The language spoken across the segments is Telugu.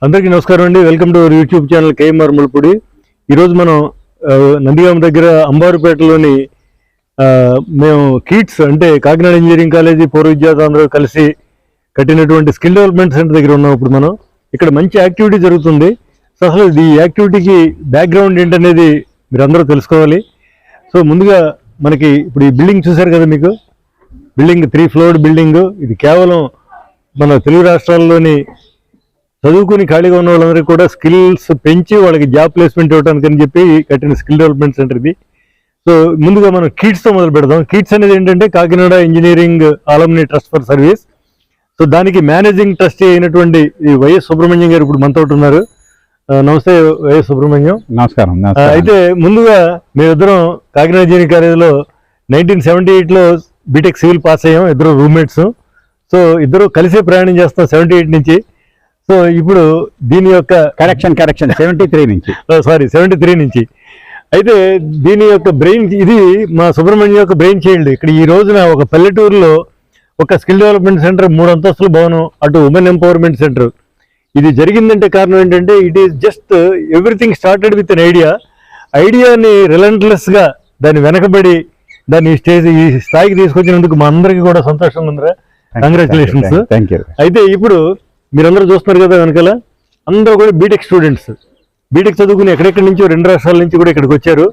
అందరికీ నమస్కారం అండి. Welcome to YouTube channel KMR Mulpudi. ఈరోజు మనం నందిగామ దగ్గర అంబారుపేటలోని మేము కిడ్స్ అంటే కాకినాడ ఇంజనీరింగ్ కాలేజీ పూర్వ విద్యార్థులందరూ కలిసి కట్టినటువంటి స్కిల్ డెవలప్మెంట్ సెంటర్ దగ్గర ఉన్నాం. ఇప్పుడు మనం ఇక్కడ మంచి యాక్టివిటీ జరుగుతుంది. సో అసలు ఈ యాక్టివిటీకి బ్యాక్గ్రౌండ్ ఏంటనేది మీరు అందరూ తెలుసుకోవాలి. సో ముందుగా మనకి ఇప్పుడు ఈ బిల్డింగ్ చూశారు కదా, మీకు బిల్డింగ్ 3 ఫ్లోర్డ్ బిల్డింగ్. ఇది కేవలం మన తెలుగు రాష్ట్రాల్లోని చదువుకుని ఖాళీగా ఉన్న వాళ్ళందరికీ కూడా స్కిల్స్ పెంచి వాళ్ళకి జాబ్ ప్లేస్మెంట్ ఇవ్వడానికి అని చెప్పి కట్టిన స్కిల్ డెవలప్మెంట్ సెంటర్ ఇది. సో ముందుగా మనం కిడ్స్తో మొదలు పెడదాం. కిడ్స్ అనేది ఏంటంటే Kakinada engineering ఆలమ్ని trust for service. So దానికి మేనేజింగ్ ట్రస్టీ అయినటువంటి ఈ వైఎస్ సుబ్రహ్మణ్యం గారు ఇప్పుడు మనతో ఉన్నారు. నమస్తే వైఎస్ సుబ్రహ్మణ్యం. నమస్కారం. అయితే ముందుగా మేమిద్దరం కాకినాడ ఇంజనీరింగ్ కాలేజీలో 1978లో బీటెక్ సివిల్ పాస్ అయ్యాం. ఇద్దరు రూమ్మేట్స్. సో ఇద్దరు కలిసే ప్రయాణం చేస్తాం 78 నుంచి. సో ఇప్పుడు దీని యొక్క కరెక్షన్ 73 నుంచి 73 నుంచి. అయితే దీని యొక్క బ్రెయిన్, ఇది మా సుబ్రహ్మణ్యం యొక్క బ్రెయిన్ చైల్డ్. ఇక్కడ ఈ రోజున ఒక పల్లెటూరులో ఒక స్కిల్ డెవలప్మెంట్ సెంటర్, 3 అంతస్తుల భవనం, అటు ఉమెన్ ఎంపవర్మెంట్ సెంటర్. ఇది జరిగిందంటే కారణం ఏంటంటే it is just everything started with an ఐడియాని రిలెంట్లెస్గా దాన్ని వెనకబడి దాన్ని ఈ స్థాయికి తీసుకొచ్చినందుకు మా అందరికీ కూడా సంతోషంగా ఉందిరా. కంగ్రాచులేషన్స్. అయితే ఇప్పుడు మీరందరూ చూస్తున్నారు కదా, వెనకాల అందరూ కూడా బీటెక్ స్టూడెంట్స్. బీటెక్ చదువుకుని ఎక్కడెక్కడి నుంచో 2 రాష్ట్రాల నుంచి కూడా ఇక్కడికి వచ్చారు.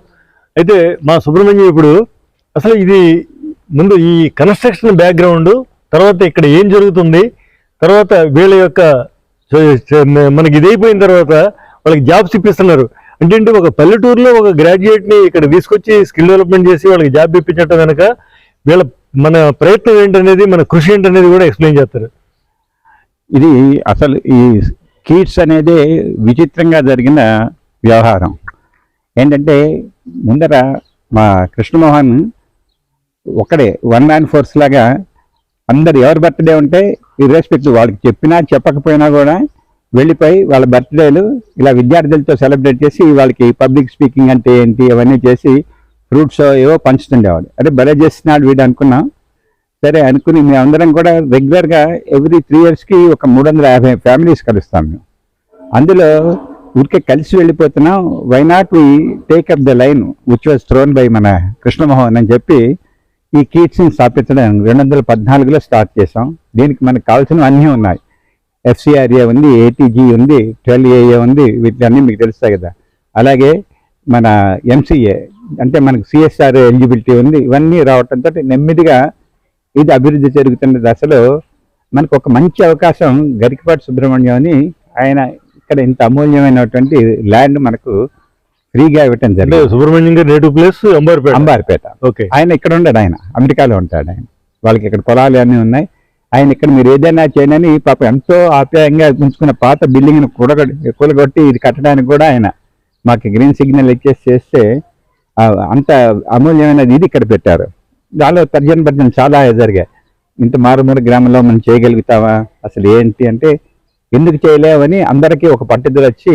అయితే మా సుబ్రహ్మణ్యం ఇప్పుడు అసలు ఇది ముందు ఈ కన్స్ట్రక్షన్ బ్యాక్గ్రౌండ్, తర్వాత ఇక్కడ ఏం జరుగుతుంది, తర్వాత వీళ్ళ యొక్క మనకి ఇది అయిపోయిన తర్వాత వాళ్ళకి జాబ్స్ ఇప్పిస్తున్నారు అంటే ఒక పల్లెటూరులో ఒక గ్రాడ్యుయేట్ని ఇక్కడ తీసుకొచ్చి స్కిల్ డెవలప్మెంట్ చేసి వాళ్ళకి జాబ్ ఇప్పించడం వెనక వీళ్ళ మన ప్రయత్నం ఏంటనేది, మన కృషి ఏంటనేది కూడా ఎక్స్ప్లెయిన్ చేస్తారు. ఇది అసలు ఈ కిడ్స్ అనేది విచిత్రంగా జరిగిన వ్యవహారం. ఏంటంటే ముందర మా కృష్ణమోహన్ ఒక్కడే 1 మ్యాన్ ఫోర్స్ లాగా అందరు ఎవరి బర్త్డే ఉంటే ఇర్రెస్పెక్టివ్, వాళ్ళకి చెప్పినా చెప్పకపోయినా కూడా వెళ్ళిపోయి వాళ్ళ బర్త్డేలు ఇలా విద్యార్థులతో సెలబ్రేట్ చేసి వాళ్ళకి పబ్లిక్ స్పీకింగ్ అంటే ఏంటి అవన్నీ చేసి ఫ్రూట్స్ ఏవో పంచుతుండేవాడు. అదే భలే చేస్తున్నాడు వీడు అనుకున్నాం. సరే అనుకుని మేమందరం కూడా రెగ్యులర్గా ఎవ్రీ 3 ఇయర్స్కి ఒక 350 ఫ్యామిలీస్ కలుస్తాం మేము. అందులో ఊరికే కలిసి వెళ్ళిపోతున్నాం. Why not we take up the line which was thrown by మన కృష్ణమోహన్ అని చెప్పి ఈ కిడ్స్ని స్థాపించడం 2014లో స్టార్ట్ చేసాం. దీనికి మనకు కావాల్సినవి అన్నీ ఉన్నాయి. FCRA ఉంది, ATG ఉంది, 12AA ఉంది, వీటిలన్నీ మీకు తెలుస్తాయి కదా. అలాగే మన MCA అంటే మనకు CSR ఎలిజిబిలిటీ ఉంది. ఇవన్నీ రావడంతో నెమ్మదిగా ఇది అభివృద్ధి జరుగుతున్న దశలో మనకు ఒక మంచి అవకాశం గరికపాటి సుబ్రహ్మణ్యం అని ఆయన ఇక్కడ ఇంత అమూల్యమైనటువంటి ల్యాండ్ మనకు ఫ్రీగా ఇవ్వటం జరిగింది. సుబ్రహ్మణ్యం గారు నేటివ్ ప్లేస్ అంబార్పేట. ఓకే. ఆయన ఇక్కడ ఉండడు, ఆయన అమెరికాలో ఉంటాడు. ఆయన వాళ్ళకి ఇక్కడ పొలాలు అన్నీ ఉన్నాయి. ఆయన ఇక్కడ మీరు ఏదైనా చేయనని పాప ఎంతో ఆప్యాయంగా ఉంచుకున్న పాత బిల్డింగ్ని కూలగొట్టి ఇది కట్టడానికి కూడా ఆయన మాకు గ్రీన్ సిగ్నల్ చేస్తే అంత అమూల్యమైనది ఇది ఇక్కడ పెట్టారు. దానిలో తర్జన చాలా జరిగాయి. ఇంత మారుమూల గ్రామంలో మనం చేయగలుగుతావా, అసలు ఏంటి అంటే ఎందుకు చేయలేవని అందరికీ ఒక పట్టుదల వచ్చి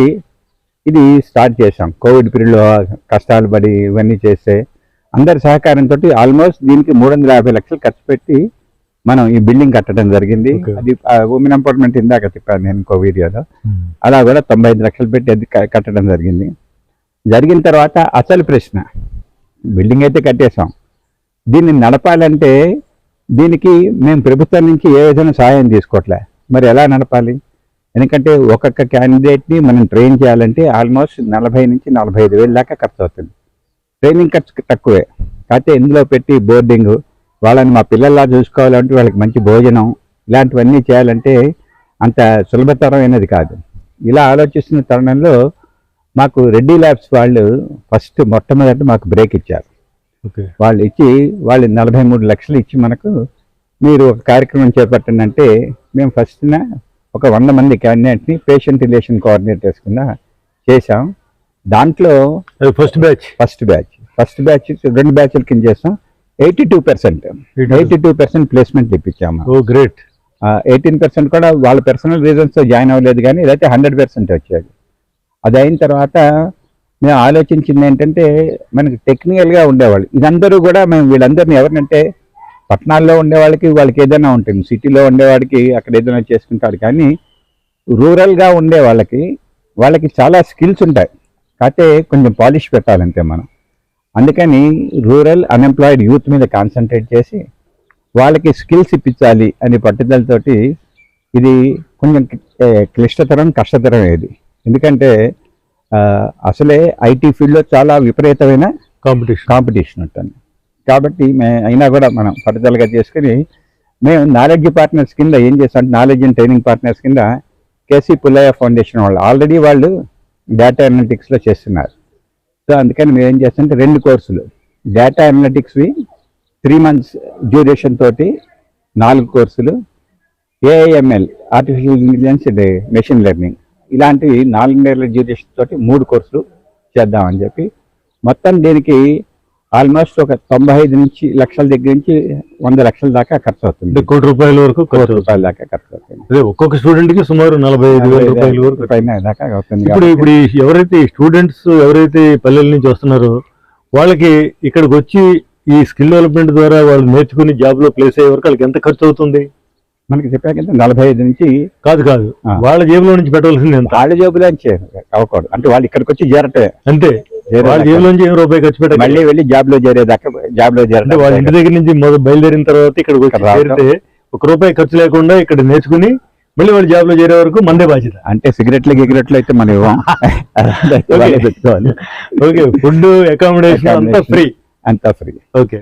ఇది స్టార్ట్ చేసాం. కోవిడ్ పీరియడ్లో కష్టాలు పడి ఇవన్నీ చేస్తే అందరి సహకారంతో ఆల్మోస్ట్ దీనికి 350 లక్షలు ఖర్చు పెట్టి మనం ఈ బిల్డింగ్ కట్టడం జరిగింది. అది ఉమెన్ ఎంపవర్మెంట్ ఇందాక చెప్పాను నేను ఇంకో వీడియోలో. అలా కూడా 95 లక్షలు పెట్టి అది కట్టడం జరిగింది. జరిగిన తర్వాత అసలు ప్రశ్న, బిల్డింగ్ అయితే కట్టేసాం, దీన్ని నడపాలంటే దీనికి మేము ప్రభుత్వం నుంచి ఏ విధంగా సహాయం తీసుకోవట్లే. మరి ఎలా నడపాలి? ఎందుకంటే ఒక్కొక్క క్యాండిడేట్ని మనం ట్రైన్ చేయాలంటే ఆల్మోస్ట్ 40 నుంచి 45 వేలు దాకా ఖర్చు అవుతుంది. ట్రైనింగ్ ఖర్చు తక్కువే, కాకపోతే ఇందులో పెట్టి బోర్డింగ్, వాళ్ళని మా పిల్లల్లా చూసుకోవాలంటే వాళ్ళకి మంచి భోజనం, ఇలాంటివన్నీ చేయాలంటే అంత సులభతరమైనది కాదు. ఇలా ఆలోచిస్తున్న తరుణంలో మాకు రెడ్డి ల్యాబ్స్ వాళ్ళు మొట్టమొదటి మాకు బ్రేక్ ఇచ్చారు. వాళ్ళు 43 లక్షలు ఇచ్చి మనకు మీరు ఒక కార్యక్రమం చేపట్టండి అంటే మేము ఫస్ట్న ఒక 100 మంది క్యాండిడేట్ని పేషెంట్ రిలేషన్ కోఆర్డినేటర్స్ కింద చేసాం. దాంట్లో ఫస్ట్ బ్యాచ్ 2 బ్యాచ్ల కింద చేసాం. 82% ప్లేస్మెంట్ ఇప్పించాము. ఓ గ్రేట్. 18% కూడా వాళ్ళ పర్సనల్ రీజన్స్తో జాయిన్ అవ్వలేదు, కానీ ఇదైతే 100% వచ్చేది. అది అయిన తర్వాత మేము ఆలోచించింది ఏంటంటే మనకి టెక్నికల్గా ఉండేవాళ్ళు ఇదందరూ కూడా మేము వీళ్ళందరినీ ఎవరినంటే పట్టణాల్లో ఉండేవాళ్ళకి వాళ్ళకి ఏదైనా ఉంటుంది, సిటీలో ఉండేవాడికి అక్కడ ఏదైనా చేసుకుంటాడు. కానీ రూరల్గా ఉండే వాళ్ళకి చాలా స్కిల్స్ ఉంటాయి, కాకపోతే కొంచెం పాలిష్ పెట్టాలంతే మనం. అందుకని రూరల్ అన్ఎంప్లాయిడ్ యూత్ మీద కాన్సన్ట్రేట్ చేసి వాళ్ళకి స్కిల్స్ ఇప్పించాలి అనే పట్టుదలతోటి ఇది కొంచెం కష్టతరం ఇది. ఎందుకంటే అసలే ఐటీ ఫీల్డ్లో చాలా విపరీతమైన కాంపిటీషన్ ఉంటుంది. కాబట్టి అయినా కూడా మనం పట్టుదలగా చేసుకుని మేము నాలెడ్జ్ పార్ట్నర్స్ కింద ఏం చేస్తాం, నాలెడ్జ్ అండ్ ట్రైనింగ్ పార్ట్నర్స్ కింద కేసీ పుల్లయ్య ఫౌండేషన్ వాళ్ళు డేటా అనలిటిక్స్లో చేస్తున్నారు. సో అందుకని మేము ఏం చేస్తామంటే 2 కోర్సులు డేటా అనలిటిక్స్వి 3 months డ్యూరేషన్ తోటి 4 కోర్సులు, AIML artificial intelligence machine learning ఇలాంటివి 4 నెలల డ్యూరేషన్ తోటి 3 కోర్సులు చేద్దామని చెప్పి మొత్తం దీనికి ఆల్మోస్ట్ ఒక 95 లక్షల దగ్గర నుంచి 100 లక్షల దాకా ఖర్చు అవుతుంది. ₹1 కోటి వరకు ₹1 కోటి దాకా ఖర్చు అవుతుంది. ఒక్కొక్క స్టూడెంట్ కి సుమారు 45,000 రూపాయల వరకు పైన దాకా అవుతుంది. ఇప్పుడు ఎవరైతే స్టూడెంట్స్ ఎవరైతే పల్లెల నుంచి వస్తున్నారో వాళ్ళకి ఇక్కడికి వచ్చి ఈ స్కిల్ డెవలప్మెంట్ ద్వారా వాళ్ళు నేర్చుకుని జాబ్ లో ప్లేస్ అయ్యే వరకు వాళ్ళకి ఎంత ఖర్చు అవుతుంది? మనకి చెప్పాక 45 నుంచి కాదు వాళ్ళ జేబులో నుంచి పెట్టవలసింది ఎంత? వాళ్ళ జేబులో నుంచి అవ్వకూడదు, అంటే వాళ్ళు ఇక్కడికి వచ్చి చేరటే అంతే. వాళ్ళ జేబులో నుంచి ₹1 ఖర్చు పెట్టాలి, మళ్ళీ వెళ్ళి జాబ్ లో చేరేదాకా అంటే వాళ్ళ ఇంటి దగ్గర నుంచి బయలుదేరిన తర్వాత ఇక్కడికి వచ్చి చేరితే ₹1 ఖర్చు లేకుండా ఇక్కడ నేర్చుకుని మళ్ళీ వాళ్ళు జాబ్ లో చేరే వరకు మందే బాధ్యత. అంటే సిగరెట్లు అయితే మనం ఇవ్వం. ఓకే, ఫుడ్ అకామిడేషన్ అంతా ఫ్రీ. ఓకే.